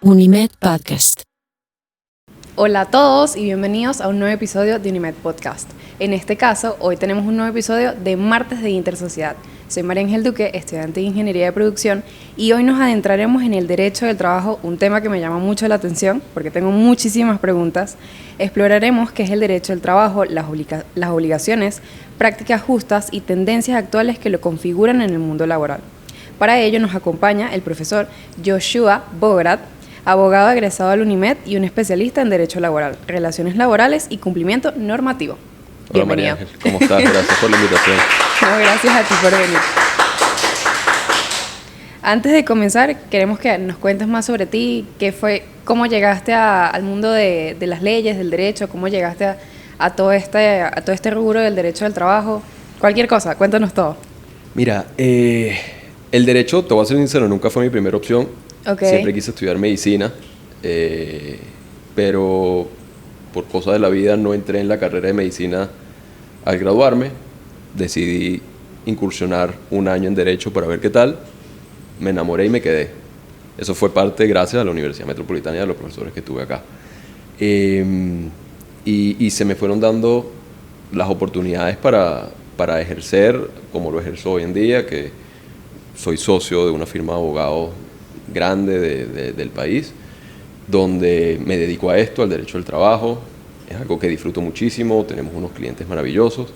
Unimed Podcast. Hola a todos y bienvenidos a un nuevo episodio de Unimed Podcast. En este caso, hoy tenemos un nuevo episodio de Martes de Intersociedad. Soy María Ángel Duque, estudiante de Ingeniería de Producción, y hoy nos adentraremos en el derecho del trabajo, un tema que me llama mucho la atención porque tengo muchísimas preguntas. Exploraremos qué es el derecho del trabajo, las obligaciones, prácticas justas y tendencias actuales que lo configuran en el mundo laboral. Para ello nos acompaña el profesor Joshua Bograt, abogado egresado del UNIMED y un especialista en Derecho Laboral, Relaciones Laborales y Cumplimiento Normativo. Hola María Ángel, ¿cómo estás? Gracias por la invitación. No, gracias a ti por venir. Antes de comenzar, queremos que nos cuentes más sobre ti, cómo llegaste al mundo de las leyes, del derecho, cómo llegaste a todo este rubro del derecho del trabajo, cualquier cosa, cuéntanos todo. Mira, el derecho, te voy a ser sincero, nunca fue mi primera opción. Okay. Siempre quise estudiar medicina, pero por cosas de la vida no entré en la carrera de medicina al graduarme. Decidí incursionar un año en derecho para ver qué tal. Me enamoré y me quedé. Eso fue parte gracias a la Universidad Metropolitana y a los profesores que tuve acá. Y se me fueron dando las oportunidades para ejercer como lo ejerzo hoy en día, que soy socio de una firma de abogados grande del país, donde me dedico a esto, al derecho del trabajo. Es algo que disfruto muchísimo, tenemos unos clientes maravillosos.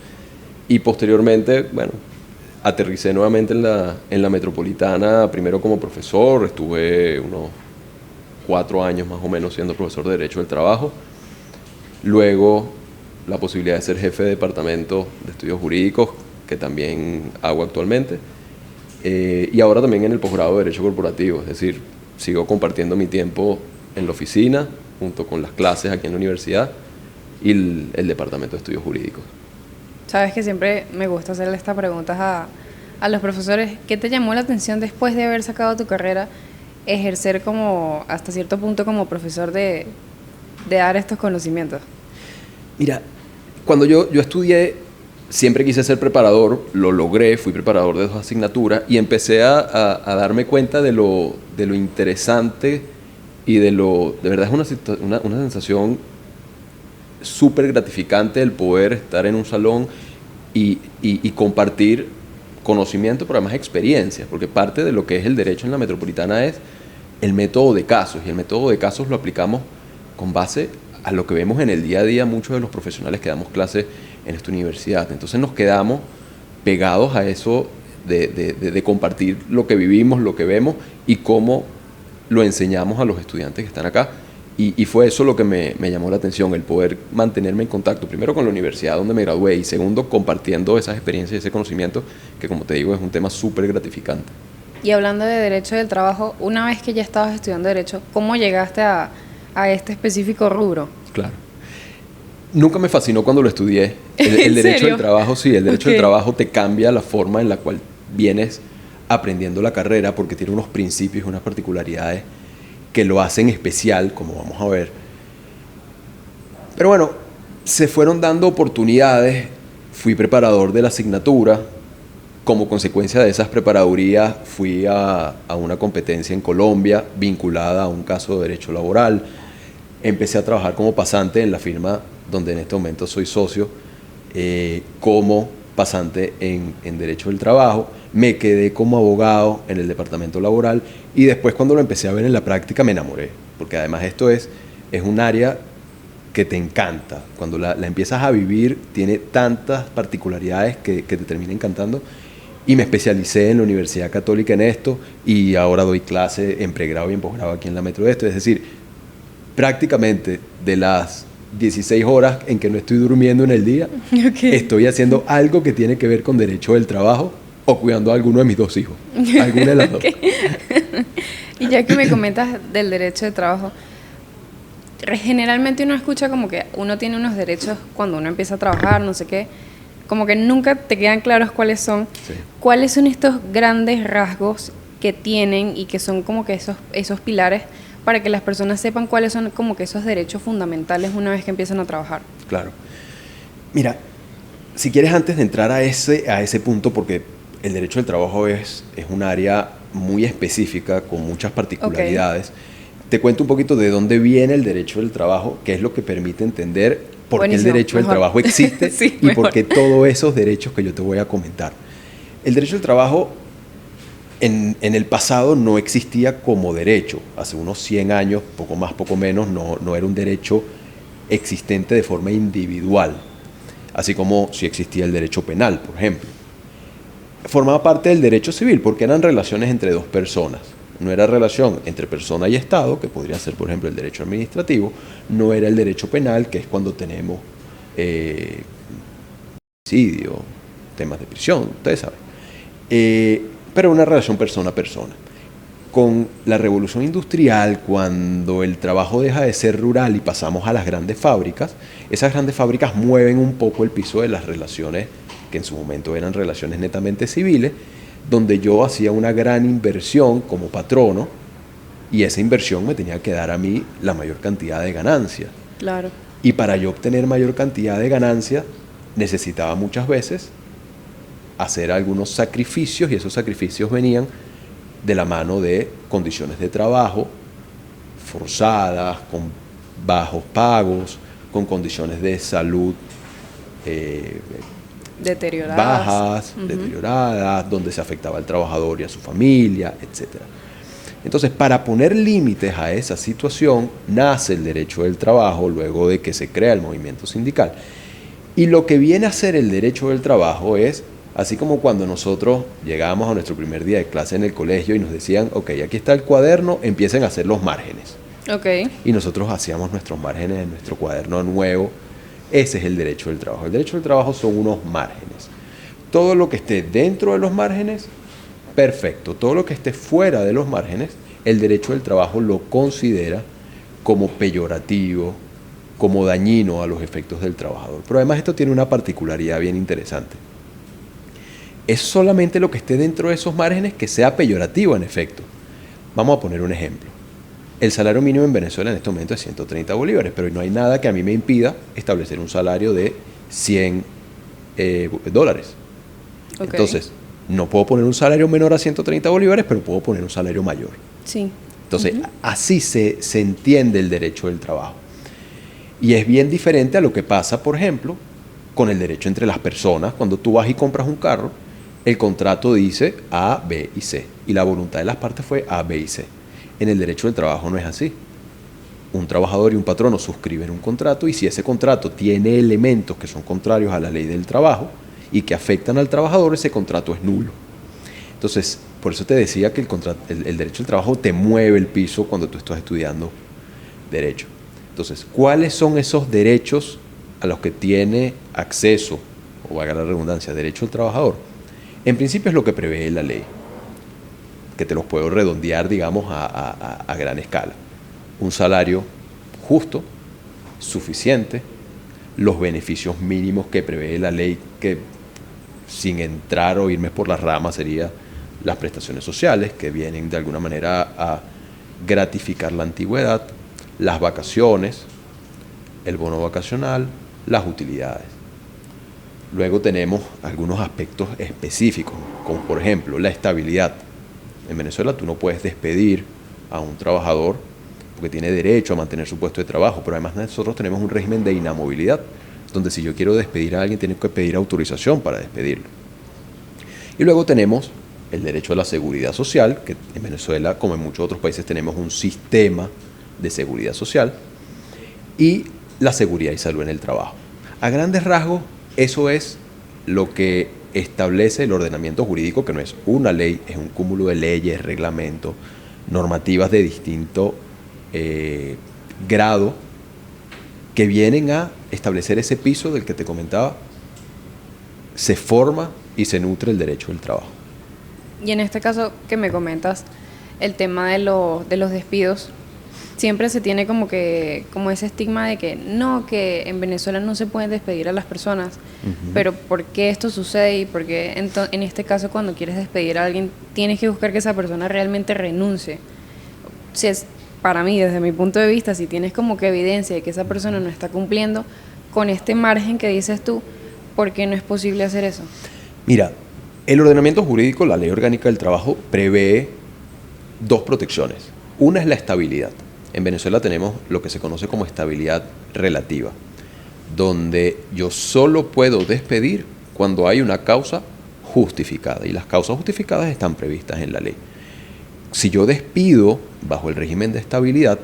Y posteriormente, bueno, aterricé nuevamente en la Metropolitana, primero como profesor, estuve unos 4 años más o menos siendo profesor de Derecho del Trabajo. Luego, la posibilidad de ser jefe de departamento de estudios jurídicos, que también hago actualmente. Y ahora también en el posgrado de Derecho Corporativo, es decir, sigo compartiendo mi tiempo en la oficina, junto con las clases aquí en la universidad y el departamento de estudios jurídicos. Sabes que siempre me gusta hacerle estas preguntas a los profesores. ¿Qué te llamó la atención después de haber sacado tu carrera, ejercer como hasta cierto punto como profesor de dar estos conocimientos? Mira, cuando yo estudié, siempre quise ser preparador, lo logré, fui preparador de 2 asignaturas y empecé a darme cuenta de lo interesante y de verdad es una sensación súper gratificante el poder estar en un salón y compartir conocimiento, pero además experiencias, porque parte de lo que es el derecho en la Metropolitana es el método de casos, y el método de casos lo aplicamos con base a lo que vemos en el día a día muchos de los profesionales que damos clases en esta universidad. Entonces nos quedamos pegados a eso de compartir lo que vivimos, lo que vemos y cómo lo enseñamos a los estudiantes que están acá. Y fue eso lo que me llamó la atención, el poder mantenerme en contacto, primero con la universidad donde me gradué y segundo compartiendo esas experiencias y ese conocimiento que, como te digo, es un tema súper gratificante. Y hablando de derecho del trabajo, una vez que ya estabas estudiando derecho, ¿cómo llegaste a este específico rubro? Claro. Nunca me fascinó cuando lo estudié. El derecho del trabajo, sí, el derecho del trabajo te cambia la forma en la cual vienes aprendiendo la carrera porque tiene unos principios y unas particularidades que lo hacen especial, como vamos a ver. Pero bueno, se fueron dando oportunidades, fui preparador de la asignatura, como consecuencia de esas preparadurías fui a una competencia en Colombia vinculada a un caso de derecho laboral, empecé a trabajar como pasante en la firma donde en este momento soy socio, como pasante en Derecho del Trabajo, me quedé como abogado en el departamento laboral y después cuando lo empecé a ver en la práctica me enamoré, porque además esto es un área que te encanta, cuando la empiezas a vivir tiene tantas particularidades que te termina encantando y me especialicé en la Universidad Católica en esto y ahora doy clase en pregrado y en posgrado aquí en la Metro de esto, es decir, prácticamente de las 16 horas en que no estoy durmiendo en el día, estoy haciendo algo que tiene que ver con derecho del trabajo o cuidando a alguno de mis 2 hijos. Alguna de las dos. Y ya que me comentas del derecho de trabajo, generalmente uno escucha como que uno tiene unos derechos cuando uno empieza a trabajar, no sé qué, como que nunca te quedan claros cuáles son. Sí. ¿Cuáles son estos grandes rasgos que tienen y que son como que esos pilares para que las personas sepan cuáles son como que esos derechos fundamentales una vez que empiezan a trabajar? Claro. Mira, si quieres antes de entrar a ese punto, porque el derecho del trabajo es un área muy específica, con muchas particularidades, te cuento un poquito de dónde viene el derecho del trabajo, que es lo que permite entender por qué el derecho del trabajo existe sí, y por qué todos esos derechos que yo te voy a comentar. El derecho del trabajo en el pasado no existía como derecho. Hace unos 100 años, poco más, poco menos, no era un derecho existente de forma individual, así como si existía el derecho penal, por ejemplo. Formaba parte del derecho civil porque eran relaciones entre dos personas. No era relación entre persona y Estado, que podría ser, por ejemplo, el derecho administrativo. No era el derecho penal, que es cuando tenemos homicidio, temas de prisión, ustedes saben. Pero una relación persona a persona. Con la revolución industrial, cuando el trabajo deja de ser rural y pasamos a las grandes fábricas, esas grandes fábricas mueven un poco el piso de las relaciones, que en su momento eran relaciones netamente civiles, donde yo hacía una gran inversión como patrono y esa inversión me tenía que dar a mí la mayor cantidad de ganancia. Claro. Y para yo obtener mayor cantidad de ganancia necesitaba muchas veces hacer algunos sacrificios, y esos sacrificios venían de la mano de condiciones de trabajo forzadas, con bajos pagos, con condiciones de salud bajas, deterioradas, donde se afectaba al trabajador y a su familia, etc. Entonces, para poner límites a esa situación, nace el derecho del trabajo luego de que se crea el movimiento sindical. Y lo que viene a ser el derecho del trabajo es, así como cuando nosotros llegábamos a nuestro primer día de clase en el colegio y nos decían, ok, aquí está el cuaderno, empiecen a hacer los márgenes. Okay. Y nosotros hacíamos nuestros márgenes en nuestro cuaderno nuevo. Ese es el derecho del trabajo. El derecho del trabajo son unos márgenes. Todo lo que esté dentro de los márgenes, perfecto. Todo lo que esté fuera de los márgenes, el derecho del trabajo lo considera como peyorativo, como dañino a los efectos del trabajador. Pero además esto tiene una particularidad bien interesante. Es solamente lo que esté dentro de esos márgenes que sea peyorativo en efecto. Vamos a poner un ejemplo. El salario mínimo en Venezuela en este momento es 130 bolívares, pero no hay nada que a mí me impida establecer un salario de 100 dólares. Okay. Entonces, no puedo poner un salario menor a 130 bolívares, pero puedo poner un salario mayor. Sí. Entonces, así se entiende el derecho del trabajo. Y es bien diferente a lo que pasa, por ejemplo, con el derecho entre las personas. Cuando tú vas y compras un carro, el contrato dice A, B y C. Y la voluntad de las partes fue A, B y C. En el derecho del trabajo no es así. Un trabajador y un patrono suscriben un contrato y si ese contrato tiene elementos que son contrarios a la ley del trabajo y que afectan al trabajador, ese contrato es nulo. Entonces, por eso te decía que el derecho del trabajo te mueve el piso cuando tú estás estudiando derecho. Entonces, ¿cuáles son esos derechos a los que tiene acceso, o valga la redundancia, derecho al trabajador? En principio es lo que prevé la ley, que te los puedo redondear, digamos, a gran escala. Un salario justo, suficiente, los beneficios mínimos que prevé la ley, que sin entrar o irme por las ramas serían las prestaciones sociales, que vienen de alguna manera a gratificar la antigüedad, las vacaciones, el bono vacacional, las utilidades. Luego tenemos algunos aspectos específicos, como por ejemplo la estabilidad. En Venezuela tú no puedes despedir a un trabajador porque tiene derecho a mantener su puesto de trabajo, pero además nosotros tenemos un régimen de inamovilidad, donde si yo quiero despedir a alguien tengo que pedir autorización para despedirlo. Y luego tenemos el derecho a la seguridad social, que en Venezuela, como en muchos otros países, tenemos un sistema de seguridad social, y la seguridad y salud en el trabajo. A grandes rasgos, eso es lo que establece el ordenamiento jurídico, que no es una ley, es un cúmulo de leyes, reglamentos, normativas de distinto grado, que vienen a establecer ese piso del que te comentaba. Se forma y se nutre el derecho del trabajo. Y en este caso que me comentas, el tema de los despidos, siempre se tiene como ese estigma de que no, que en Venezuela no se pueden despedir a las personas, pero ¿por qué esto sucede? Y por qué en este caso cuando quieres despedir a alguien tienes que buscar que esa persona realmente renuncie. Si es, para mí, desde mi punto de vista, si tienes como que evidencia de que esa persona no está cumpliendo con este margen que dices tú, ¿por qué no es posible hacer eso? Mira, el ordenamiento jurídico, la Ley Orgánica del Trabajo, prevé dos protecciones. Una es la estabilidad. En Venezuela tenemos lo que se conoce como estabilidad relativa, donde yo solo puedo despedir cuando hay una causa justificada, y las causas justificadas están previstas en la ley. Si yo despido bajo el régimen de estabilidad,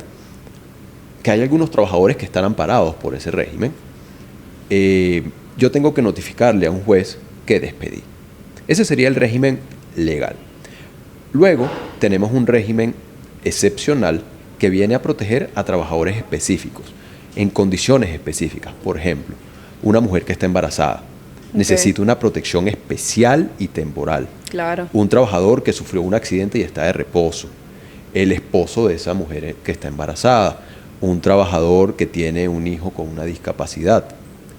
que hay algunos trabajadores que están amparados por ese régimen, yo tengo que notificarle a un juez que despedí. Ese sería el régimen legal. Luego tenemos un régimen excepcional que viene a proteger a trabajadores específicos, en condiciones específicas. Por ejemplo, una mujer que está embarazada necesita una protección especial y temporal. Claro. Un trabajador que sufrió un accidente y está de reposo. El esposo de esa mujer que está embarazada. Un trabajador que tiene un hijo con una discapacidad.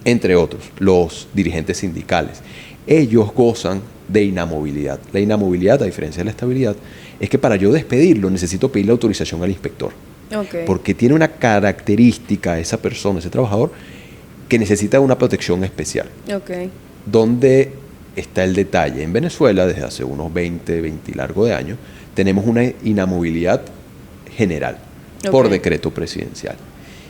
Entre otros, los dirigentes sindicales. Ellos gozan de inamovilidad. La inamovilidad, a diferencia de la estabilidad, es que para yo despedirlo necesito pedirle autorización al inspector. Okay. Porque tiene una característica esa persona, ese trabajador, que necesita una protección especial. Okay. ¿Dónde está el detalle? En Venezuela, desde hace unos 20 y largo de años, tenemos una inamovilidad general por decreto presidencial.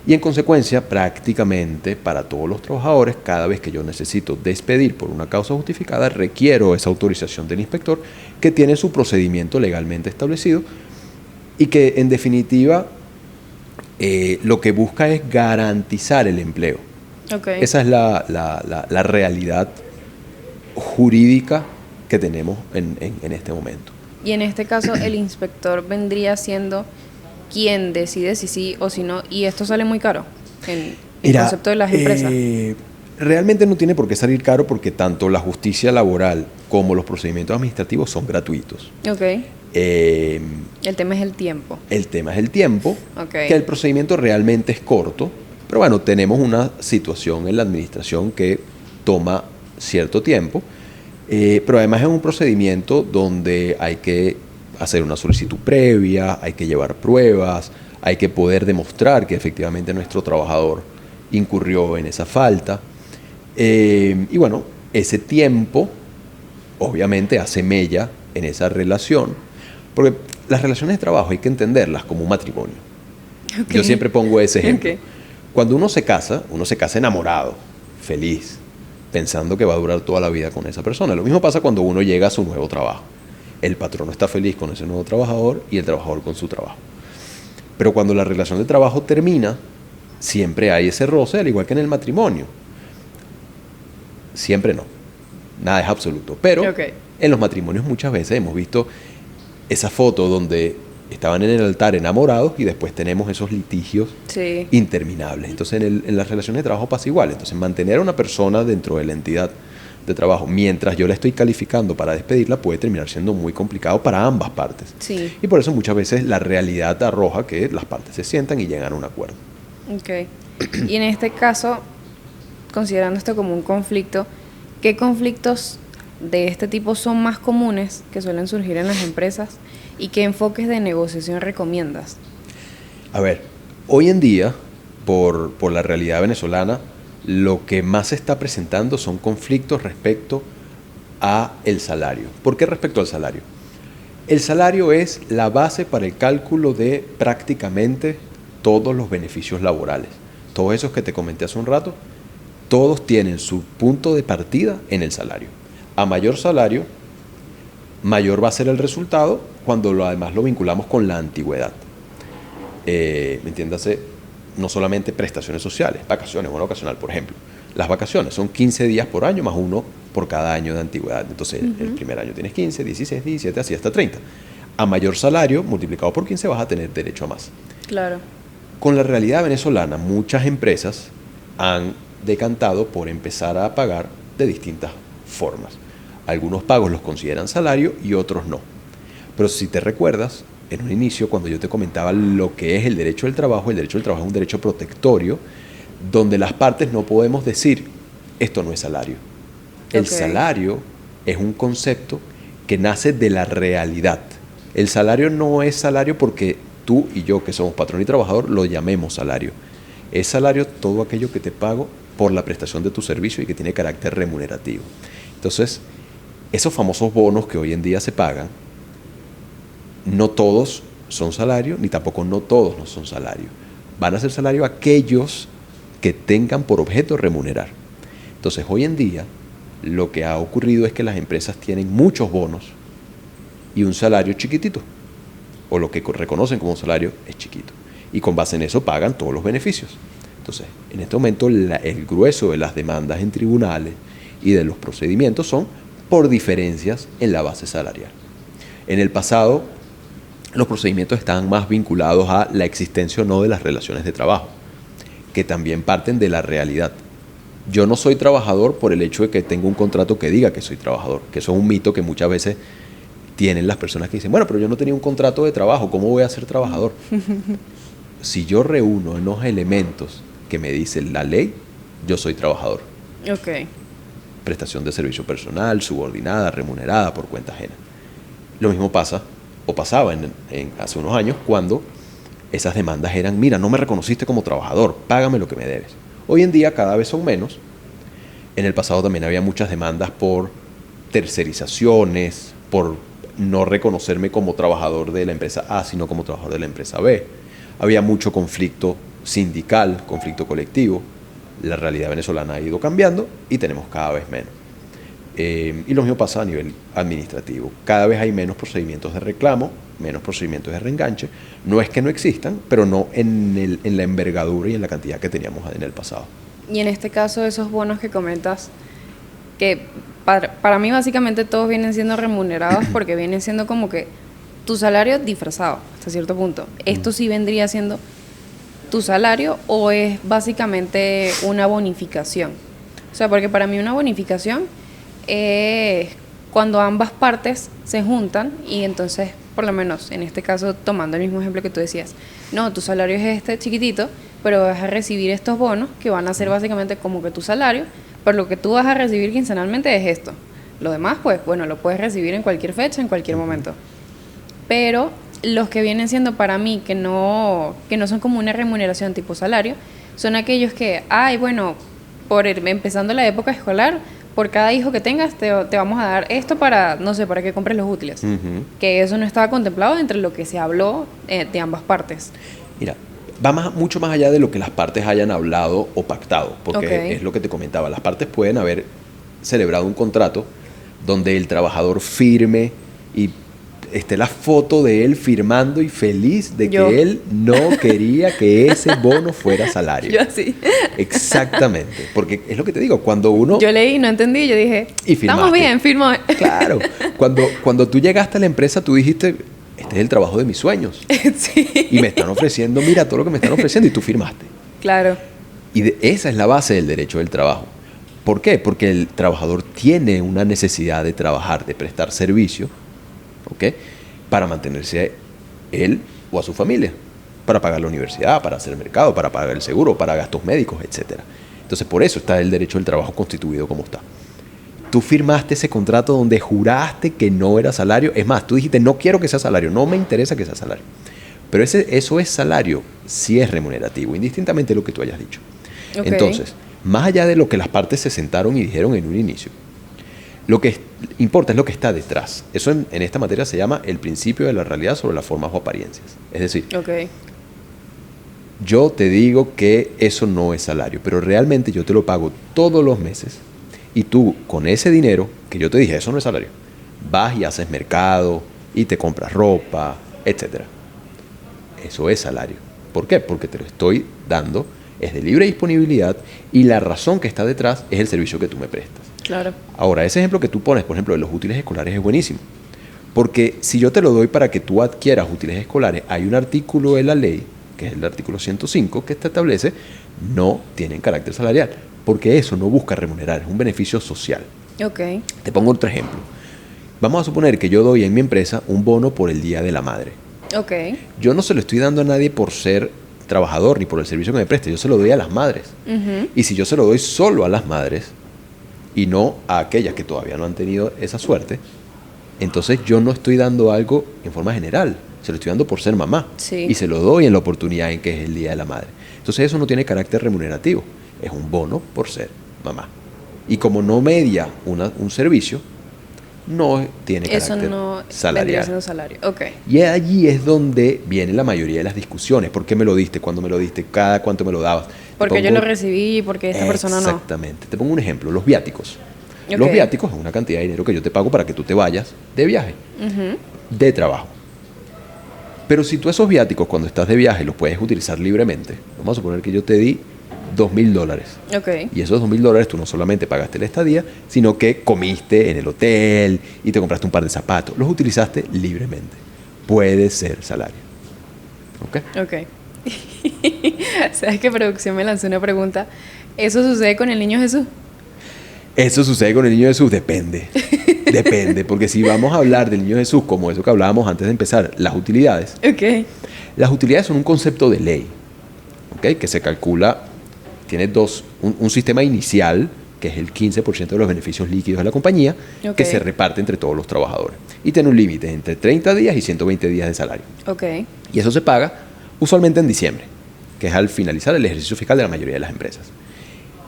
Y en consecuencia, prácticamente para todos los trabajadores, cada vez que yo necesito despedir por una causa justificada, requiero esa autorización del inspector, que tiene su procedimiento legalmente establecido y que, en definitiva, lo que busca es garantizar el empleo. Okay. Esa es la realidad jurídica que tenemos en este momento. Y en este caso, el inspector vendría siendo quien decide si sí o si no, y esto sale muy caro en el concepto de las empresas. Realmente no tiene por qué salir caro, porque tanto la justicia laboral como los procedimientos administrativos son gratuitos. Okay. El tema es el tiempo. El tema es el tiempo, Okay. que el procedimiento realmente es corto, pero bueno, tenemos una situación en la administración que toma cierto tiempo, pero además es un procedimiento donde hay que hacer una solicitud previa, hay que llevar pruebas, hay que poder demostrar que efectivamente nuestro trabajador incurrió en esa falta. Y bueno, ese tiempo obviamente hace mella en esa relación, porque las relaciones de trabajo hay que entenderlas como un matrimonio. Okay. Yo siempre pongo ese ejemplo. Okay. Cuando uno se casa enamorado, feliz, pensando que va a durar toda la vida con esa persona. Lo mismo pasa cuando uno llega a su nuevo trabajo. El patrón está feliz con ese nuevo trabajador y el trabajador con su trabajo. Pero cuando la relación de trabajo termina, siempre hay ese roce, al igual que en el matrimonio. Siempre no. Nada es absoluto. Pero en los matrimonios muchas veces hemos visto esa foto donde estaban en el altar enamorados y después tenemos esos litigios interminables. Entonces en las relaciones de trabajo pasa igual. Entonces mantener a una persona dentro de la entidad de trabajo mientras yo la estoy calificando para despedirla puede terminar siendo muy complicado para ambas partes. Sí. Y por eso muchas veces la realidad arroja que las partes se sientan y llegan a un acuerdo. Okay. Y en este caso, considerando esto como un conflicto, ¿qué conflictos de este tipo son más comunes que suelen surgir en las empresas y qué enfoques de negociación recomiendas? A ver, hoy en día, por la realidad venezolana, lo que más se está presentando son conflictos respecto a el salario. ¿Por qué respecto al salario? El salario es la base para el cálculo de prácticamente todos los beneficios laborales. Todos esos que te comenté hace un rato, todos tienen su punto de partida en el salario. A mayor salario, mayor va a ser el resultado cuando además lo vinculamos con la antigüedad. ¿Me entiendes? No solamente prestaciones sociales, vacaciones, bono ocasional, por ejemplo. Las vacaciones son 15 días por año más uno por cada año de antigüedad. Entonces, el primer año tienes 15, 16, 17, así hasta 30. A mayor salario, multiplicado por 15, vas a tener derecho a más. Claro. Con la realidad venezolana, muchas empresas han decantado por empezar a pagar de distintas formas. Algunos pagos los consideran salario y otros no. Pero si te recuerdas, en un inicio, cuando yo te comentaba lo que es el derecho del trabajo es un derecho protectorio, donde las partes no podemos decir, esto no es salario. El salario es un concepto que nace de la realidad. El salario no es salario porque tú y yo, que somos patrón y trabajador, lo llamemos salario. Es salario todo aquello que te pago por la prestación de tu servicio y que tiene carácter remunerativo. Entonces, esos famosos bonos que hoy en día se pagan, no todos son salario, ni tampoco no todos no son salario. Van a ser salario aquellos que tengan por objeto remunerar. Entonces, hoy en día, lo que ha ocurrido es que las empresas tienen muchos bonos y un salario chiquitito, o lo que reconocen como salario es chiquito. Y con base en eso pagan todos los beneficios. Entonces, en este momento, el grueso de las demandas en tribunales y de los procedimientos son por diferencias en la base salarial. En el pasado, los procedimientos estaban más vinculados a la existencia o no de las relaciones de trabajo, que también parten de la realidad. Yo no soy trabajador por el hecho de que tengo un contrato que diga que soy trabajador, que eso es un mito que muchas veces tienen las personas que dicen, bueno, pero yo no tenía un contrato de trabajo, ¿cómo voy a ser trabajador? Si yo reúno unos elementos que me dice la ley, yo soy trabajador. Ok. Prestación de servicio personal, subordinada, remunerada por cuenta ajena. Lo mismo pasa, o pasaba hace unos años, cuando esas demandas eran, mira, no me reconociste como trabajador, págame lo que me debes. Hoy en día cada vez son menos. En el pasado también había muchas demandas por tercerizaciones, por no reconocerme como trabajador de la empresa A, sino como trabajador de la empresa B. Había mucho conflicto sindical, conflicto colectivo. La realidad venezolana ha ido cambiando y tenemos cada vez menos. Y lo mismo pasa a nivel administrativo. Cada vez hay menos procedimientos de reclamo, menos procedimientos de reenganche. No es que no existan, pero no en la envergadura y en la cantidad que teníamos en el pasado. Y en este caso, esos bonos que comentas, que para mí básicamente todos vienen siendo remunerados porque vienen siendo como que tu salario disfrazado hasta cierto punto. ¿Esto sí vendría siendo tu salario o es básicamente una bonificación? O sea, porque para mí una bonificación es cuando ambas partes se juntan y entonces, por lo menos en este caso, tomando el mismo ejemplo que tú decías, no, tu salario es este chiquitito, pero vas a recibir estos bonos que van a ser básicamente como que tu salario, pero lo que tú vas a recibir quincenalmente es esto. Lo demás, pues, bueno, lo puedes recibir en cualquier fecha, en cualquier momento. Pero los que vienen siendo para mí, que no son como una remuneración tipo salario, son aquellos que, bueno, empezando la época escolar, por cada hijo que tengas te vamos a dar esto para, no sé, para que compres los útiles. Que eso no estaba contemplado entre lo que se habló de ambas partes. Mira, va mucho más allá de lo que las partes hayan hablado o pactado, porque es lo que te comentaba. Las partes pueden haber celebrado un contrato donde el trabajador firme y esté la foto de él firmando y feliz de que él no quería que ese bono fuera salario. Yo sí. Exactamente, porque es lo que te digo, cuando uno... Yo leí, no entendí, yo dije, estamos bien, firmó. Claro, cuando tú llegaste a la empresa, tú dijiste, este es el trabajo de mis sueños. Sí. Y me están ofreciendo, mira todo lo que me están ofreciendo, y tú firmaste. Claro. Y esa es la base del derecho del trabajo. ¿Por qué? Porque el trabajador tiene una necesidad de trabajar, de prestar servicio, ¿ok? Para mantenerse él o a su familia, para pagar la universidad, para hacer el mercado, para pagar el seguro, para gastos médicos, etc. Entonces, por eso está el derecho del trabajo constituido como está. Tú firmaste ese contrato donde juraste que no era salario. Es más, tú dijiste, no quiero que sea salario, no me interesa que sea salario. Pero eso es salario, sí es remunerativo, indistintamente de lo que tú hayas dicho. Okay. Entonces, más allá de lo que las partes se sentaron y dijeron en un inicio, lo que importa es lo que está detrás. Eso en esta materia se llama el principio de la realidad sobre las formas o apariencias. Es decir, yo te digo que eso no es salario, pero realmente yo te lo pago todos los meses y tú con ese dinero que yo te dije, eso no es salario, vas y haces mercado y te compras ropa, etc. Eso es salario. ¿Por qué? Porque te lo estoy dando, es de libre disponibilidad y la razón que está detrás es el servicio que tú me prestas. Claro. Ahora, ese ejemplo que tú pones, por ejemplo, de los útiles escolares es buenísimo. Porque si yo te lo doy para que tú adquieras útiles escolares, hay un artículo de la ley, que es el artículo 105, que te establece, no tienen carácter salarial. Porque eso no busca remunerar, es un beneficio social. Okay. Te pongo otro ejemplo. Vamos a suponer que yo doy en mi empresa un bono por el Día de la Madre. Okay. Yo no se lo estoy dando a nadie por ser trabajador ni por el servicio que me preste, yo se lo doy a las madres. Y si yo se lo doy solo a las madres y no a aquellas que todavía no han tenido esa suerte, entonces yo no estoy dando algo en forma general, se lo estoy dando por ser mamá. Sí. Y se lo doy en la oportunidad en que es el Día de la Madre. Entonces eso no tiene carácter remunerativo, es un bono por ser mamá. Y como no media un servicio, no tiene Eso carácter no vendría salarial. siendo salario. Ok. Y allí es donde viene la mayoría de las discusiones. ¿Por qué me lo diste? ¿Cuándo me lo diste? ¿Cada cuánto me lo dabas? Porque yo lo recibí y porque esta persona no. Exactamente. Te pongo un ejemplo, los viáticos. Ok. Los viáticos es una cantidad de dinero que yo te pago para que tú te vayas de viaje, de trabajo. Pero si tú esos viáticos cuando estás de viaje los puedes utilizar libremente, vamos a suponer que yo te di $2,000. Ok. Y esos $2,000 tú no solamente pagaste la estadía, sino que comiste en el hotel y te compraste un par de zapatos. Los utilizaste libremente. Puede ser salario. ¿Ok? Ok. ¿Sabes que producción me lanzó una pregunta? ¿Eso sucede con el niño Jesús? Eso sucede con el niño Jesús, depende. Depende, porque si vamos a hablar del niño Jesús, como eso que hablábamos antes de empezar, las utilidades. Ok. Las utilidades son un concepto de ley, ¿ok? Que se calcula, tiene un sistema inicial, que es el 15% de los beneficios líquidos de la compañía, Ok. que se reparte entre todos los trabajadores. Y tiene un límite entre 30 días y 120 días de salario. Ok. Y eso se paga usualmente en diciembre, que es al finalizar el ejercicio fiscal de la mayoría de las empresas.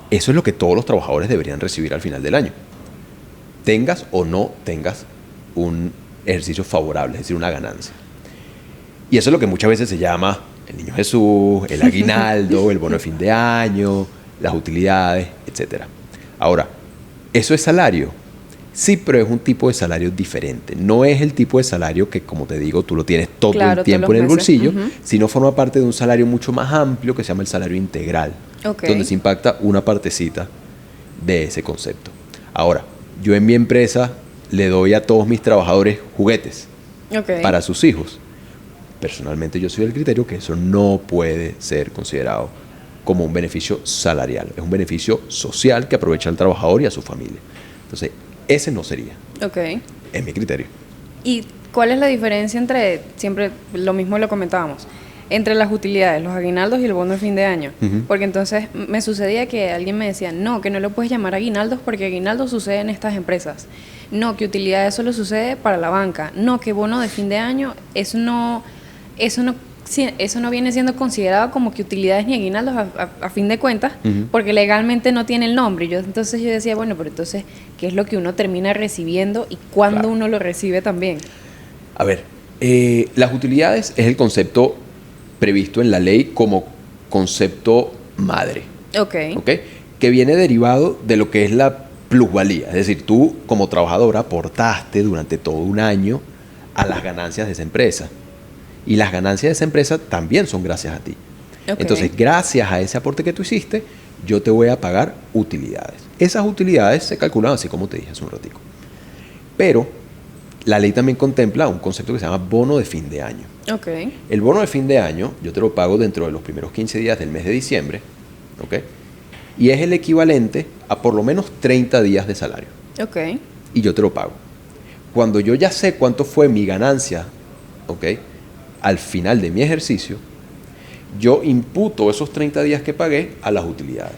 Eso es lo que todos los trabajadores deberían recibir al final del año. Tengas o no tengas un ejercicio favorable, es decir, una ganancia. Y eso es lo que muchas veces se llama el niño Jesús, el aguinaldo, el bono de fin de año, las utilidades, etc. Ahora, ¿eso es salario? Sí, pero es un tipo de salario diferente. No es el tipo de salario que, como te digo, tú lo tienes todo Claro, el tiempo todos en el los meses. bolsillo, Ujú. sino forma parte de un salario mucho más amplio que se llama el salario integral, Ok. donde se impacta una partecita de ese concepto. Ahora, yo en mi empresa le doy a todos mis trabajadores juguetes Ok. para sus hijos. Personalmente yo soy del criterio que eso no puede ser considerado como un beneficio salarial. Es un beneficio social que aprovecha al trabajador y a su familia. Entonces, ese no sería, Ok. es mi criterio. ¿Y cuál es la diferencia entre, siempre lo mismo lo comentábamos, entre las utilidades, los aguinaldos y el bono de fin de año? Ujú. Porque entonces me sucedía que alguien me decía, no, que no lo puedes llamar aguinaldos porque aguinaldos sucede en estas empresas. No, que utilidades solo sucede para la banca. No, que bono de fin de año, eso no viene siendo considerado como que utilidades ni aguinaldos a fin de cuentas, Ujú. porque legalmente no tiene el nombre. Entonces yo decía, bueno, pero entonces, ¿qué es lo que uno termina recibiendo y cuándo Claro. uno lo recibe también? A ver, las utilidades es el concepto previsto en la ley como concepto madre, Ok. ¿ok? Que viene derivado de lo que es la plusvalía. Es decir, tú como trabajador aportaste durante todo un año a las ganancias de esa empresa. Y las ganancias de esa empresa también son gracias a ti. Ok. Entonces, gracias a ese aporte que tú hiciste, yo te voy a pagar utilidades. Esas utilidades se calculan así como te dije hace un ratico. Pero la ley también contempla un concepto que se llama bono de fin de año. Ok. El bono de fin de año yo te lo pago dentro de los primeros 15 días del mes de diciembre, ¿ok? Y es el equivalente a por lo menos 30 días de salario. Ok. Y yo te lo pago. Cuando yo ya sé cuánto fue mi ganancia, ¿ok? Al final de mi ejercicio, yo imputo esos 30 días que pagué a las utilidades.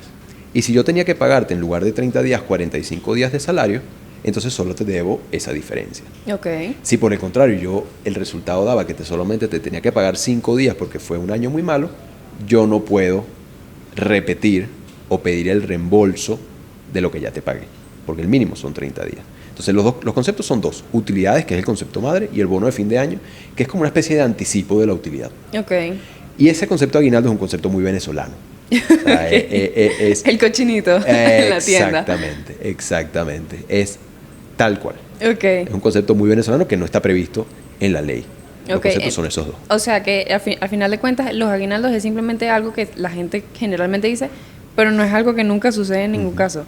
Y si yo tenía que pagarte en lugar de 30 días, 45 días de salario, entonces solo te debo esa diferencia. Ok. Si por el contrario el resultado daba que solamente te tenía que pagar 5 días porque fue un año muy malo, yo no puedo repetir o pedir el reembolso de lo que ya te pagué, porque el mínimo son 30 días. Entonces los conceptos son dos: utilidades, que es el concepto madre, y el bono de fin de año, que es como una especie de anticipo de la utilidad. Ok. Y ese concepto de aguinaldo es un concepto muy venezolano. O sea, es El cochinito en la tienda. exactamente, exactamente. Es tal cual. Ok. Es un concepto muy venezolano que no está previsto en la ley. Los Ok, conceptos son esos dos. O sea que al final de cuentas los aguinaldos es simplemente algo que la gente generalmente dice, pero no es algo que nunca sucede en ningún caso.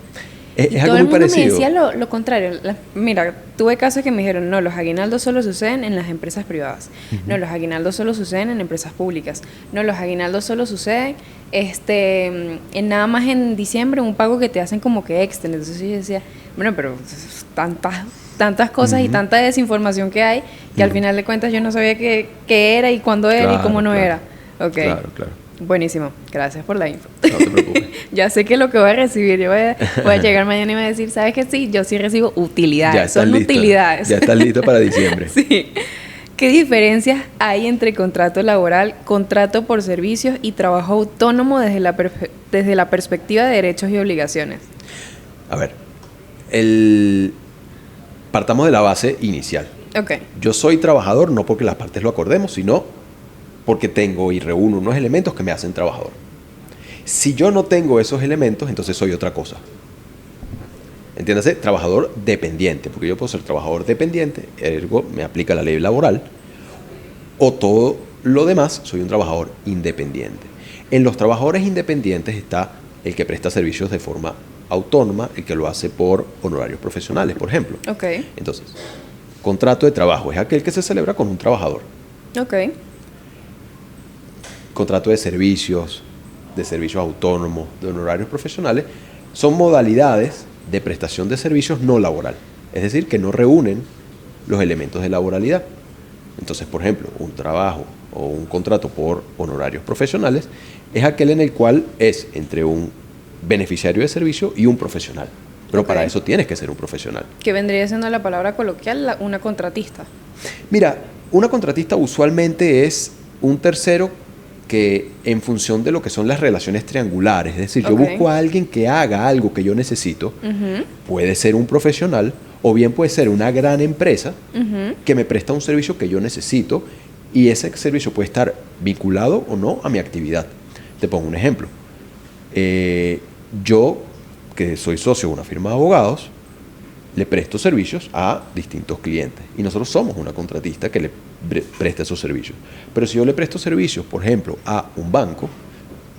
Es Y algo todo el muy mundo parecido. me decía lo contrario. Mira, tuve casos que me dijeron, no, los aguinaldos solo suceden en las empresas privadas. No, los aguinaldos solo suceden en empresas públicas. No, los aguinaldos solo suceden en nada más en diciembre, un pago que te hacen como que extra. Entonces yo decía, bueno, pero tantas cosas y tanta desinformación que hay, que al final de cuentas yo no sabía qué era y cuándo era y Claro, cómo no claro. era. Ok. Claro, claro. Buenísimo, gracias por la info. No te preocupes. Ya sé que lo que voy a recibir, voy a llegar mañana y me voy a decir, ¿sabes qué? Sí, yo sí recibo utilidades, Ya estás son lista. utilidades. Ya estás listo para diciembre. Sí. ¿Qué diferencias hay entre contrato laboral, contrato por servicios y trabajo autónomo desde la perspectiva de derechos y obligaciones? A ver, partamos de la base inicial. Ok. Yo soy trabajador no porque las partes lo acordemos, sino porque tengo y reúno unos elementos que me hacen trabajador. Si yo no tengo esos elementos, entonces soy otra cosa. Entiéndase, trabajador dependiente, porque yo puedo ser trabajador dependiente, ergo me aplica la ley laboral, o todo lo demás, soy un trabajador independiente. En los trabajadores independientes está el que presta servicios de forma autónoma, el que lo hace por honorarios profesionales, por ejemplo. Ok. Entonces, contrato de trabajo es aquel que se celebra con un trabajador. Ok. Contrato de servicios autónomos, de honorarios profesionales, son modalidades de prestación de servicios no laboral. Es decir, que no reúnen los elementos de laboralidad. Entonces, por ejemplo, un trabajo o un contrato por honorarios profesionales es aquel en el cual es entre un beneficiario de servicio y un profesional. Pero Ok. para eso tienes que ser un profesional. ¿Qué vendría siendo la palabra coloquial? Una contratista. Mira, una contratista usualmente es un tercero que en función de lo que son las relaciones triangulares, es decir, yo Ok. busco a alguien que haga algo que yo necesito, puede ser un profesional o bien puede ser una gran empresa que me presta un servicio que yo necesito y ese servicio puede estar vinculado o no a mi actividad. Te pongo un ejemplo. Yo, que soy socio de una firma de abogados, le presto servicios a distintos clientes y nosotros somos una contratista que le presta esos servicios. Pero si yo le presto servicios, por ejemplo, a un banco,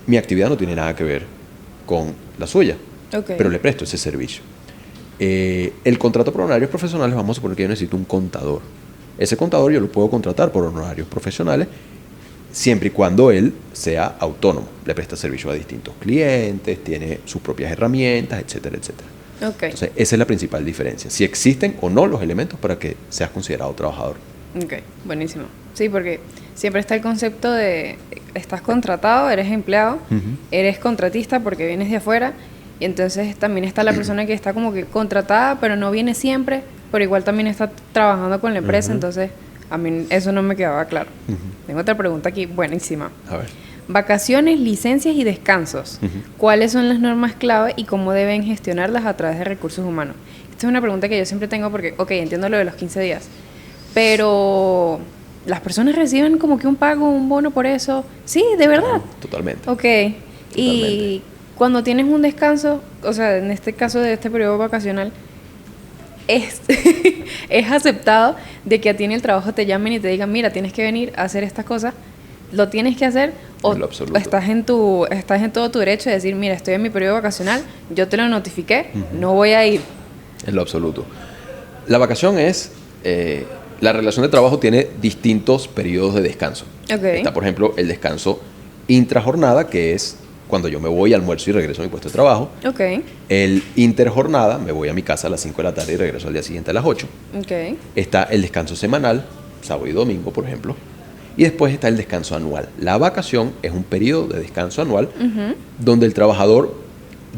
mi actividad no tiene nada que ver con la suya, Ok. pero le presto ese servicio. El contrato por honorarios profesionales, vamos a suponer que yo necesito un contador. Ese contador yo lo puedo contratar por honorarios profesionales siempre y cuando él sea autónomo, le presta servicio a distintos clientes, tiene sus propias herramientas, etcétera, etcétera. Ok. Entonces, esa es la principal diferencia. Si existen o no los elementos para que seas considerado trabajador. Ok, buenísimo. Sí, porque siempre está el concepto de estás contratado, eres empleado, eres contratista porque vienes de afuera y entonces también está la persona que está como que contratada pero no viene siempre, pero igual también está trabajando con la empresa, entonces a mí eso no me quedaba claro. Tengo otra pregunta aquí, buenísima. A ver. Vacaciones, licencias y descansos. ¿Cuáles son las normas clave y cómo deben gestionarlas a través de recursos humanos? Esta es una pregunta que yo siempre tengo porque, ok, entiendo lo de los 15 días, pero ¿las personas reciben como que un pago, un bono por eso? Sí, de verdad. Totalmente. Ok. Y cuando tienes un descanso, o sea, en este caso de este periodo vacacional, es, es aceptado de que a ti en el trabajo te llamen y te digan, mira, tienes que venir a hacer estas cosas, lo tienes que hacer o En lo absoluto. estás en todo tu derecho de decir, mira, estoy en mi periodo vacacional, yo te lo notifiqué, no voy a ir. En lo absoluto. La vacación es... la relación de trabajo tiene distintos periodos de descanso. Ok. Está, por ejemplo, el descanso intrajornada, que es cuando yo me voy, almuerzo y regreso a mi puesto de trabajo. Ok, El interjornada, me voy a mi casa a las 5 de la tarde y regreso al día siguiente a las 8. ok, Está el descanso semanal, sábado y domingo, por ejemplo. Y después está el descanso anual. La vacación es un periodo de descanso anual donde el trabajador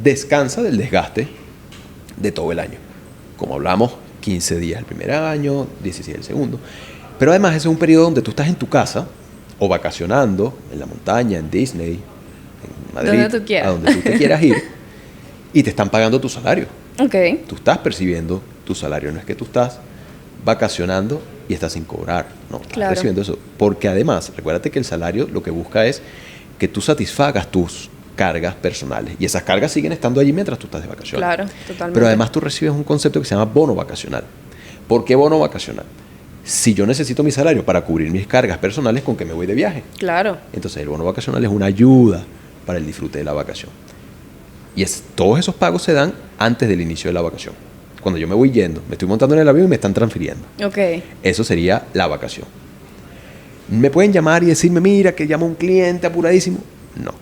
descansa del desgaste de todo el año. Como hablamos, 15 días el primer año, 16 el segundo. Pero además ese es un periodo donde tú estás en tu casa o vacacionando en la montaña, en Disney, en Madrid, Donde tú quieras. a donde tú te quieras ir, y te están pagando tu salario. ok, Tú estás percibiendo tu salario, no es que tú estás vacacionando y estás sin cobrar, no, estás Claro. recibiendo eso. Porque además, recuérdate que el salario lo que busca es que tú satisfagas tus cargas personales y esas cargas siguen estando allí mientras tú estás de vacaciones. claro, totalmente. Pero además tú recibes un concepto que se llama bono vacacional. ¿Por qué bono vacacional? Si yo necesito mi salario para cubrir mis cargas personales, ¿con que me voy de viaje? Claro, Entonces el bono vacacional es una ayuda para el disfrute de la vacación. Y todos esos pagos se dan antes del inicio de la vacación. Cuando yo me voy yendo, me estoy montando en el avión y me están transfiriendo. ok, Eso sería la vacación. ¿Me pueden llamar y decirme, mira, que llama un cliente apuradísimo? No,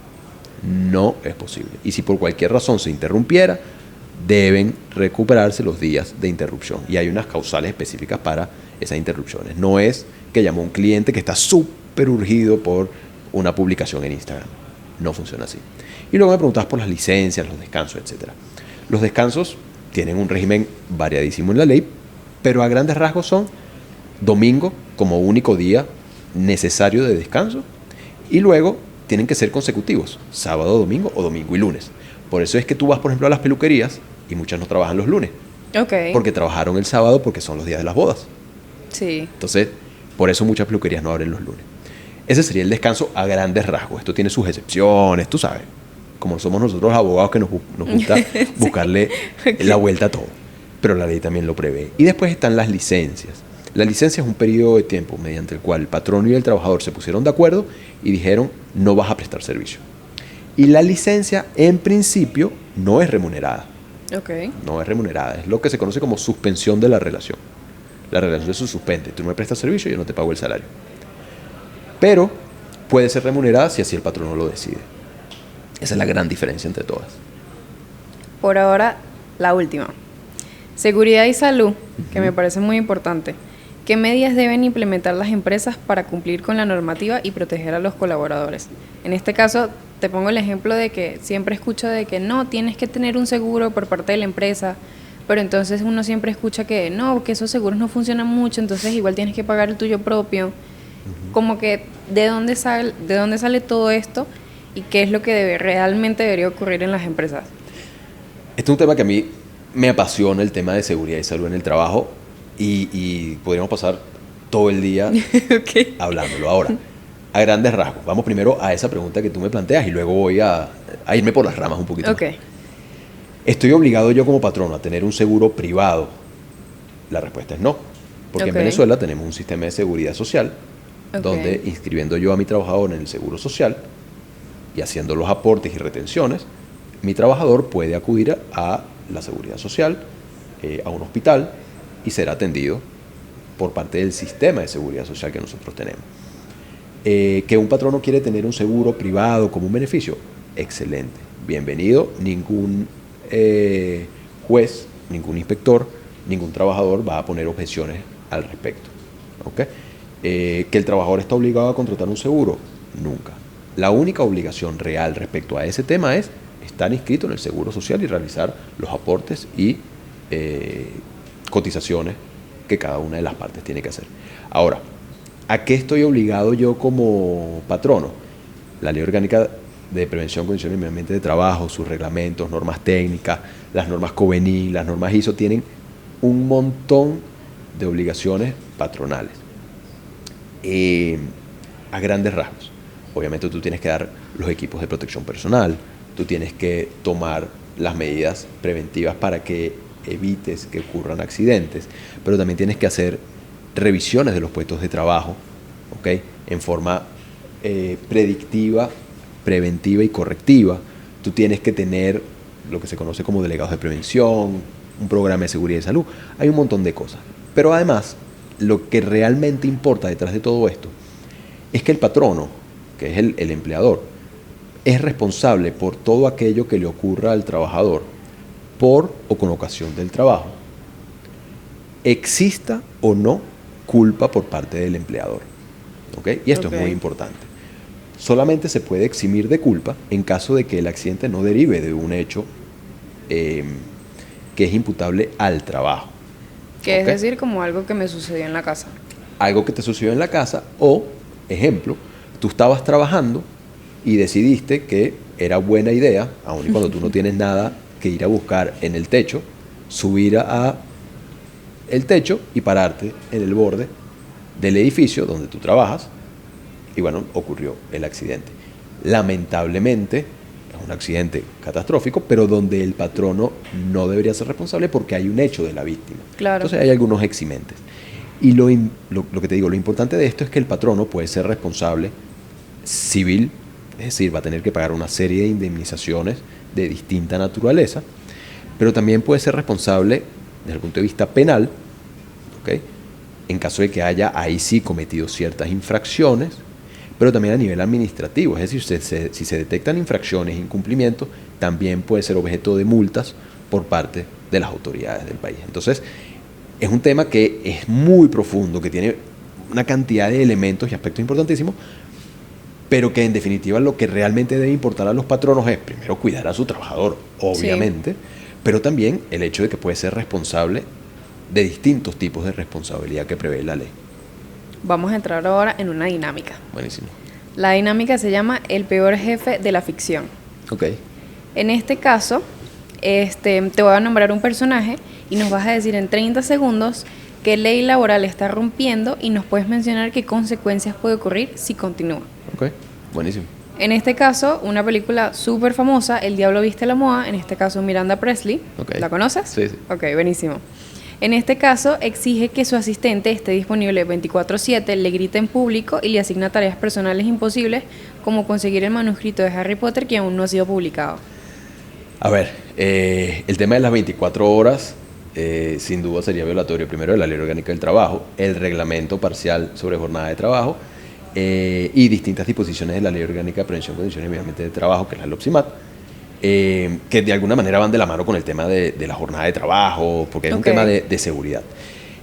no es posible. Y si por cualquier razón se interrumpiera, deben recuperarse los días de interrupción. Y hay unas causales específicas para esas interrupciones. No es que llamó un cliente que está súper urgido por una publicación en Instagram. No funciona así. Y luego me preguntabas por las licencias, los descansos, etc. Los descansos tienen un régimen variadísimo en la ley, pero a grandes rasgos son domingo como único día necesario de descanso y luego tienen que ser consecutivos, sábado, domingo o domingo y lunes. Por eso es que tú vas, por ejemplo, a las peluquerías y muchas no trabajan los lunes, Ok. Porque trabajaron el sábado porque son los días de las bodas. Sí. Entonces, por eso muchas peluquerías no abren los lunes. Ese sería el descanso a grandes rasgos. Esto tiene sus excepciones, tú sabes. Como somos nosotros abogados que nos gusta Sí. buscarle la vuelta a todo. Pero la ley también lo prevé. Y después están las licencias. La licencia es un periodo de tiempo mediante el cual el patrono y el trabajador se pusieron de acuerdo y dijeron no vas a prestar servicio. Y la licencia en principio no es remunerada. Ok. No es remunerada. Es lo que se conoce como suspensión de la relación. La relación se suspende. Tú no me prestas servicio, yo no te pago el salario. Pero puede ser remunerada si así el patrono lo decide. Esa es la gran diferencia entre todas. Por ahora, la última. Seguridad y salud, que me parece muy importante. ¿Qué medidas deben implementar las empresas para cumplir con la normativa y proteger a los colaboradores? En este caso, te pongo el ejemplo de que siempre escucho de que no, tienes que tener un seguro por parte de la empresa, pero entonces uno siempre escucha que no, que esos seguros no funcionan mucho, entonces igual tienes que pagar el tuyo propio. Como que, ¿de dónde sale todo esto? ¿Y qué es lo que realmente debería ocurrir en las empresas? Este es un tema que a mí me apasiona, el tema de seguridad y salud en el trabajo, y podríamos pasar todo el día Ok. hablándolo. Ahora, a grandes rasgos, vamos primero a esa pregunta que tú me planteas y luego voy a irme por las ramas un poquito. Ok. ¿Estoy obligado yo como patrono a tener un seguro privado? La respuesta es no, porque Ok. en Venezuela tenemos un sistema de seguridad social Ok. donde inscribiendo yo a mi trabajador en el seguro social y haciendo los aportes y retenciones, mi trabajador puede acudir a la seguridad social, a un hospital y ser atendido por parte del sistema de seguridad social que nosotros tenemos. ¿Que un patrono quiere tener un seguro privado como un beneficio? Excelente, bienvenido. Ningún juez, ningún inspector, ningún trabajador va a poner objeciones al respecto. ¿Okay? ¿Que el trabajador está obligado a contratar un seguro? Nunca. La única obligación real respecto a ese tema es estar inscrito en el Seguro Social y realizar los aportes y cotizaciones que cada una de las partes tiene que hacer. Ahora, ¿a qué estoy obligado yo como patrono? La Ley Orgánica de Prevención, Condición y Medio Ambiente de Trabajo, sus reglamentos, normas técnicas, las normas COBENI, las normas ISO, tienen un montón de obligaciones patronales. A grandes rasgos. Obviamente tú tienes que dar los equipos de protección personal, tú tienes que tomar las medidas preventivas para que evites que ocurran accidentes, pero también tienes que hacer revisiones de los puestos de trabajo, ¿okay? En forma predictiva, preventiva y correctiva. Tú tienes que tener lo que se conoce como delegados de prevención, un programa de seguridad y salud. Hay un montón de cosas. Pero además, lo que realmente importa detrás de todo esto es que el patrono, que es el empleador, es responsable por todo aquello que le ocurra al trabajador por o con ocasión del trabajo, exista o no culpa por parte del empleador. ¿Okay? Y esto es muy importante. Solamente se puede eximir de culpa en caso de que el accidente no derive de un hecho que es imputable al trabajo. Que es decir, como algo que me sucedió en la casa. Algo que te sucedió en la casa o, ejemplo, tú estabas trabajando y decidiste que era buena idea, aun y cuando tú no tienes nada que ir a buscar en el techo, subir a el techo y pararte en el borde del edificio donde tú trabajas y bueno, ocurrió el accidente. Lamentablemente, es un accidente catastrófico, pero donde el patrono no debería ser responsable porque hay un hecho de la víctima. Claro. Entonces hay algunos eximentes. Y lo que te digo, lo importante de esto es que el patrono puede ser responsable civil, es decir, va a tener que pagar una serie de indemnizaciones de distinta naturaleza, pero también puede ser responsable desde el punto de vista penal, ¿okay? En caso de que haya ahí sí cometido ciertas infracciones, pero también a nivel administrativo, es decir, si se detectan infracciones e incumplimientos, también puede ser objeto de multas por parte de las autoridades del país. Entonces, es un tema que es muy profundo, que tiene una cantidad de elementos y aspectos importantísimos, pero que en definitiva lo que realmente debe importar a los patronos es primero cuidar a su trabajador, obviamente, sí, pero también el hecho de que puede ser responsable de distintos tipos de responsabilidad que prevé la ley. Vamos a entrar ahora en una dinámica. Buenísimo. La dinámica se llama el peor jefe de la ficción. Ok. En este caso, te voy a nombrar un personaje y nos vas a decir en 30 segundos qué ley laboral está rompiendo y nos puedes mencionar qué consecuencias puede ocurrir si continúa. Ok, buenísimo. En este caso, una película súper famosa, El Diablo Viste la Moda, en este caso Miranda Presley. Okay. ¿La conoces? Sí, sí. Ok, buenísimo. En este caso, exige que su asistente esté disponible 24/7, le grite en público y le asigna tareas personales imposibles, como conseguir el manuscrito de Harry Potter que aún no ha sido publicado. A ver, el tema de las 24 horas sin duda sería violatorio primero de la Ley Orgánica del Trabajo, el reglamento parcial sobre jornada de trabajo y distintas disposiciones de la Ley Orgánica de Prevención de Condiciones y Medio Ambiente de Trabajo, que es la LOPSIMAT, que de alguna manera van de la mano con el tema de la jornada de trabajo, porque es un tema de seguridad.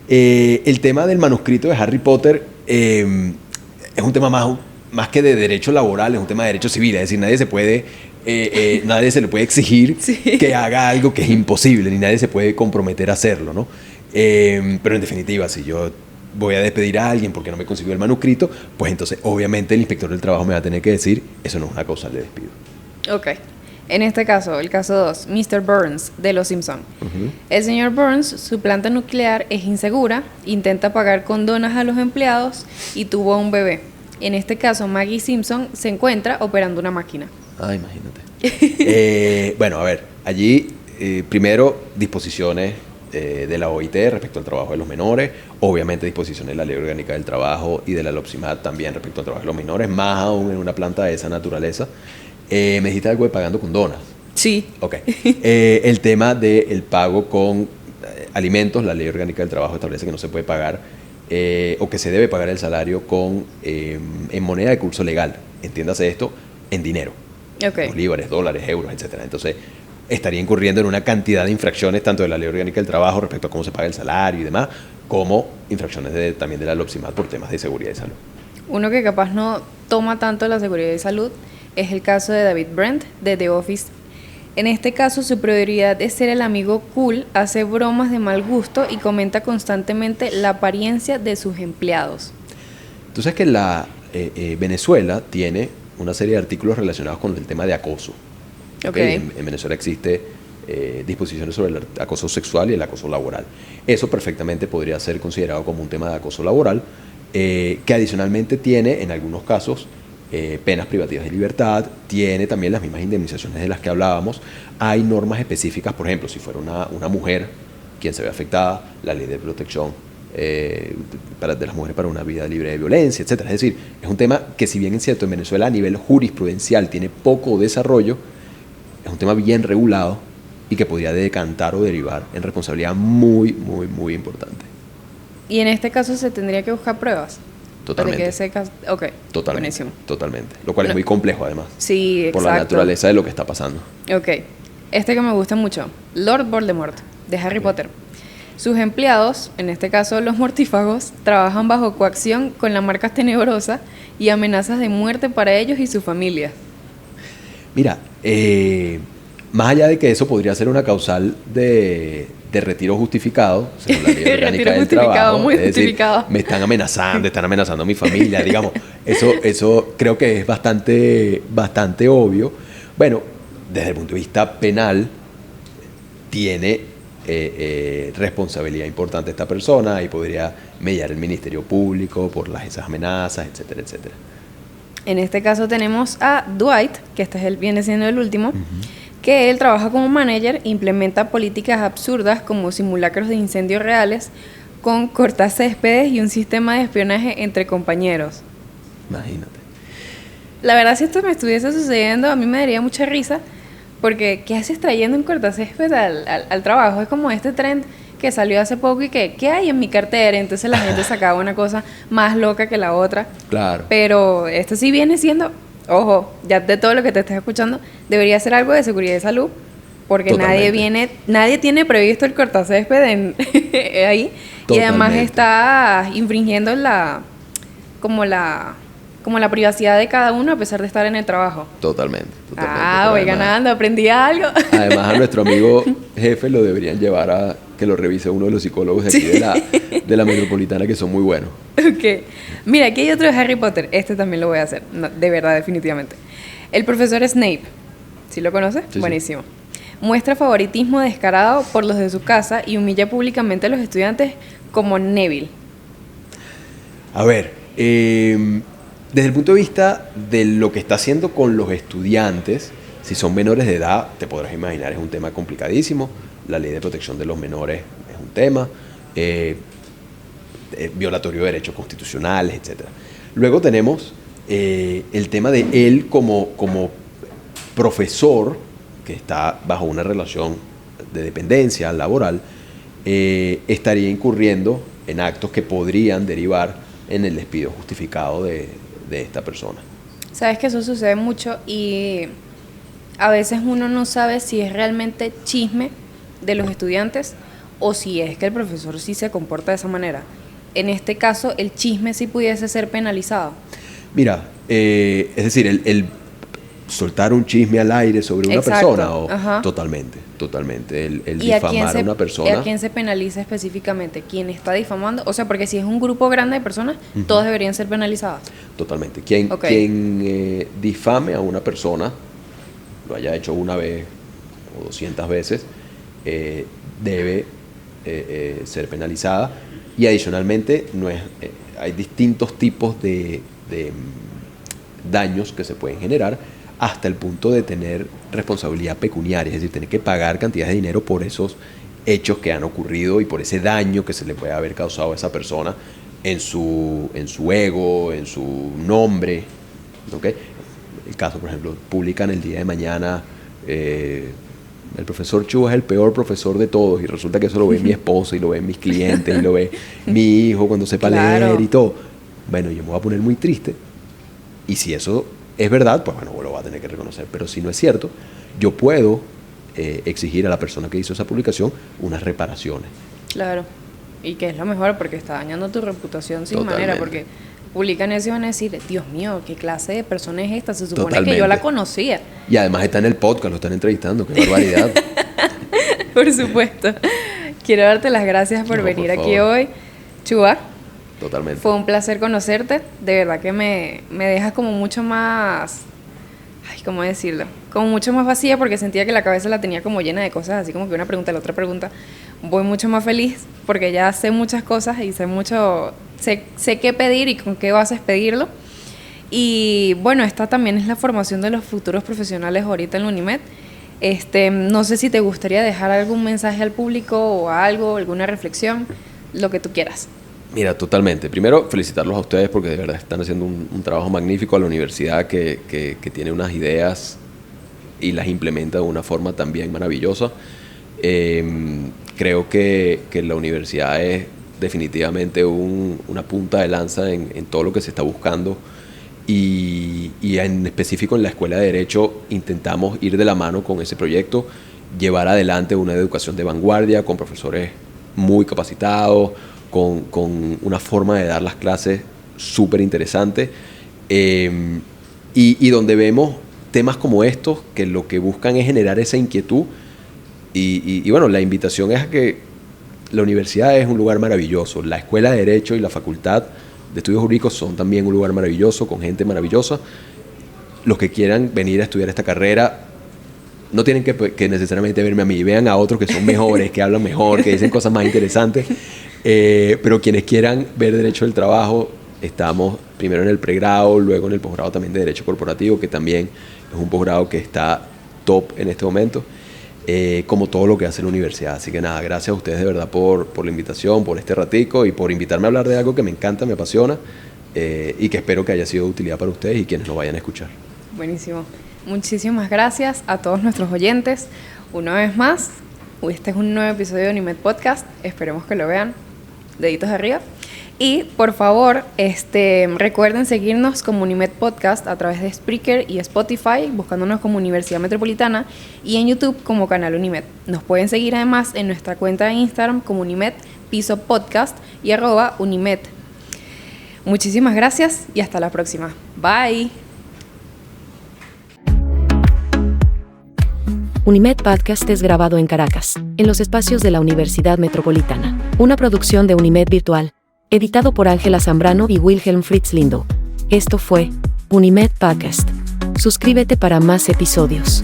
El tema del manuscrito de Harry Potter es un tema más que de derecho laboral, es un tema de derecho civil, es decir, nadie se le puede exigir que haga algo que es imposible, ni nadie se puede comprometer a hacerlo, ¿no? Pero en definitiva, si yo voy a despedir a alguien porque no me consiguió el manuscrito, pues entonces obviamente el inspector del trabajo me va a tener que decir, eso no es una causal de despido. Ok. En este caso, el caso 2, Mr. Burns, de Los Simpson. El señor Burns, su planta nuclear es insegura, intenta pagar condonas a los empleados y tuvo un bebé. En este caso, Maggie Simpson se encuentra operando una máquina. Ah, imagínate. Bueno, a ver, allí primero disposiciones de la OIT respecto al trabajo de los menores, obviamente disposiciones de la Ley Orgánica del Trabajo y de la LOPSIMAT también respecto al trabajo de los menores, más aún en una planta de esa naturaleza. Me dijiste algo de pagando con donas. Sí. Ok. El tema del pago con alimentos, la Ley Orgánica del Trabajo establece que no se puede pagar o que se debe pagar el salario en moneda de curso legal. Entiéndase esto, en dinero. Okay. Bolívares, dólares, euros, etcétera. Entonces, estaría incurriendo en una cantidad de infracciones, tanto de la Ley Orgánica del Trabajo respecto a cómo se paga el salario y demás, como infracciones también de la LOPSIMAT por temas de seguridad y salud. Uno que capaz no toma tanto la seguridad y salud es el caso de David Brent, de The Office. En este caso, su prioridad es ser el amigo cool, hace bromas de mal gusto y comenta constantemente la apariencia de sus empleados. Entonces, que Venezuela tiene una serie de artículos relacionados con el tema de acoso. Okay. En Venezuela existe disposiciones sobre el acoso sexual y el acoso laboral. Eso perfectamente podría ser considerado como un tema de acoso laboral, que adicionalmente tiene, en algunos casos, penas privativas de libertad, tiene también las mismas indemnizaciones de las que hablábamos. Hay normas específicas, por ejemplo, si fuera una mujer quien se ve afectada, la ley de protección de las mujeres para una vida libre de violencia, etcétera. Es decir, es un tema que, si bien es cierto, en Venezuela a nivel jurisprudencial tiene poco desarrollo, es un tema bien regulado y que podría decantar o derivar en responsabilidad muy, muy, muy importante. ¿Y en este caso se tendría que buscar pruebas? Totalmente. Ok, totalmente, buenísimo. Totalmente. Lo cual es muy complejo, además. Sí, exacto. Por la naturaleza de lo que está pasando. Ok. Este que me gusta mucho, Lord Voldemort, de Harry Potter. Sus empleados, en este caso los mortífagos, trabajan bajo coacción con la marca tenebrosa y amenazas de muerte para ellos y sus familias. Mira, más allá de que eso podría ser una causal de retiro justificado, según la Ley Orgánica del Trabajo, muy es decir, justificado. me están amenazando a mi familia, digamos, eso creo que es bastante obvio. Bueno, desde el punto de vista penal, tiene responsabilidad importante esta persona y podría mediar el Ministerio Público por esas amenazas, etcétera, etcétera. En este caso tenemos a Dwight, que viene siendo el último, que él trabaja como manager, implementa políticas absurdas como simulacros de incendios reales con cortacéspedes y un sistema de espionaje entre compañeros. Imagínate. La verdad, si esto me estuviese sucediendo, a mí me daría mucha risa, porque ¿qué haces trayendo un cortacésped al trabajo? Es como este trend que salió hace poco y ¿qué hay en mi cartera? Entonces la gente sacaba una cosa más loca que la otra. Claro. Pero esto sí viene siendo, ojo, ya de todo lo que te estás escuchando, debería ser algo de seguridad y salud, porque nadie tiene previsto el cortacésped ahí. Totalmente. Y además está infringiendo como la privacidad de cada uno a pesar de estar en el trabajo. Totalmente. Voy ganando, aprendí algo. Además, a nuestro amigo jefe lo deberían llevar a que lo revise uno de los psicólogos de aquí de la Metropolitana, que son muy buenos. Ok. Mira, aquí hay otro de Harry Potter. Este también lo voy a hacer. No, de verdad, definitivamente. El profesor Snape. ¿Sí lo conoces? Sí, buenísimo. Sí. muestra favoritismo descarado por los de su casa y humilla públicamente a los estudiantes como Neville. A ver, desde el punto de vista de lo que está haciendo con los estudiantes, si son menores de edad, te podrás imaginar, es un tema complicadísimo. La ley de protección de los menores es un tema, violatorio de derechos constitucionales, etc. Luego tenemos el tema de él como profesor, que está bajo una relación de dependencia laboral, estaría incurriendo en actos que podrían derivar en el despido justificado de esta persona. Sabes que eso sucede mucho y a veces uno no sabe si es realmente chisme de los estudiantes o si es que el profesor sí se comporta de esa manera. En este caso, el chisme sí pudiese ser penalizado. Mira, es decir, el soltar un chisme al aire sobre una persona, totalmente. El difamar a una persona. ¿Y a quién se penaliza específicamente? ¿Quién está difamando? O sea, porque si es un grupo grande de personas, todas deberían ser penalizadas. Totalmente. Quien difame a una persona, lo haya hecho una vez o 200 veces, debe ser penalizada. Y adicionalmente, hay distintos tipos de daños que se pueden generar hasta el punto de tener responsabilidad pecuniaria, es decir, tener que pagar cantidades de dinero por esos hechos que han ocurrido y por ese daño que se le puede haber causado a esa persona en su ego, en su nombre. ¿Okay? El caso, por ejemplo, publican el día de mañana, el profesor Chu es el peor profesor de todos, y resulta que eso lo ve mi esposa y lo ven mis clientes y lo ve mi hijo cuando sepa leer y todo. Bueno, yo me voy a poner muy triste, y si eso es verdad, pues bueno, lo va a tener que reconocer. Pero si no es cierto, yo puedo exigir a la persona que hizo esa publicación unas reparaciones. Claro, y que es lo mejor porque está dañando tu reputación sin manera, porque publican eso y van a decir, Dios mío, ¿qué clase de persona es esta? Se supone que yo la conocía. Y además está en el podcast, lo están entrevistando, qué barbaridad. Por supuesto. Quiero darte las gracias por venir aquí hoy, Chua. Totalmente. Fue un placer conocerte, de verdad que me dejas como mucho más, ¿cómo decirlo? Como mucho más vacía, porque sentía que la cabeza la tenía como llena de cosas, así como que una pregunta, la otra pregunta. Voy mucho más feliz porque ya sé muchas cosas y sé qué pedir y con qué bases pedirlo. Y bueno, esta también es la formación de los futuros profesionales ahorita en la Unimed. No sé si te gustaría dejar algún mensaje al público o algo, alguna reflexión, lo que tú quieras. Mira, totalmente. Primero, felicitarlos a ustedes porque de verdad están haciendo un trabajo magnífico a la universidad que tiene unas ideas y las implementa de una forma también maravillosa. Creo que la universidad es definitivamente una punta de lanza en todo lo que se está buscando y en específico en la Escuela de Derecho intentamos ir de la mano con ese proyecto, llevar adelante una educación de vanguardia con profesores muy capacitados, con una forma de dar las clases súper interesante y donde vemos temas como estos que lo que buscan es generar esa inquietud y bueno, la invitación es a que la universidad es un lugar maravilloso, la Escuela de Derecho y la Facultad de Estudios Jurídicos son también un lugar maravilloso, con gente maravillosa. Los que quieran venir a estudiar esta carrera no tienen que necesariamente verme a mí, vean a otros que son mejores, que hablan mejor, que dicen cosas más interesantes. Pero quienes quieran ver Derecho del Trabajo, estamos primero en el pregrado, luego en el posgrado también de Derecho Corporativo, que también es un posgrado que está top en este momento, como todo lo que hace la universidad. Así que nada, gracias a ustedes de verdad por la invitación, por este ratico y por invitarme a hablar de algo que me encanta, me apasiona y que espero que haya sido de utilidad para ustedes y quienes nos vayan a escuchar. Buenísimo. Muchísimas gracias a todos nuestros oyentes. Una vez más, este es un nuevo episodio de Unimed Podcast. Esperemos que lo vean. Deditos arriba. Y por favor, recuerden seguirnos como Unimed Podcast a través de Spreaker y Spotify, buscándonos como Universidad Metropolitana, y en YouTube como Canal Unimed. Nos pueden seguir además en nuestra cuenta de Instagram como Unimed_podcast y @Unimed. Muchísimas gracias y hasta la próxima. Bye. Unimed Podcast es grabado en Caracas, en los espacios de la Universidad Metropolitana. Una producción de Unimed Virtual, editado por Ángela Zambrano y Wilhelm Fritz Lindo. Esto fue Unimed Podcast. Suscríbete para más episodios.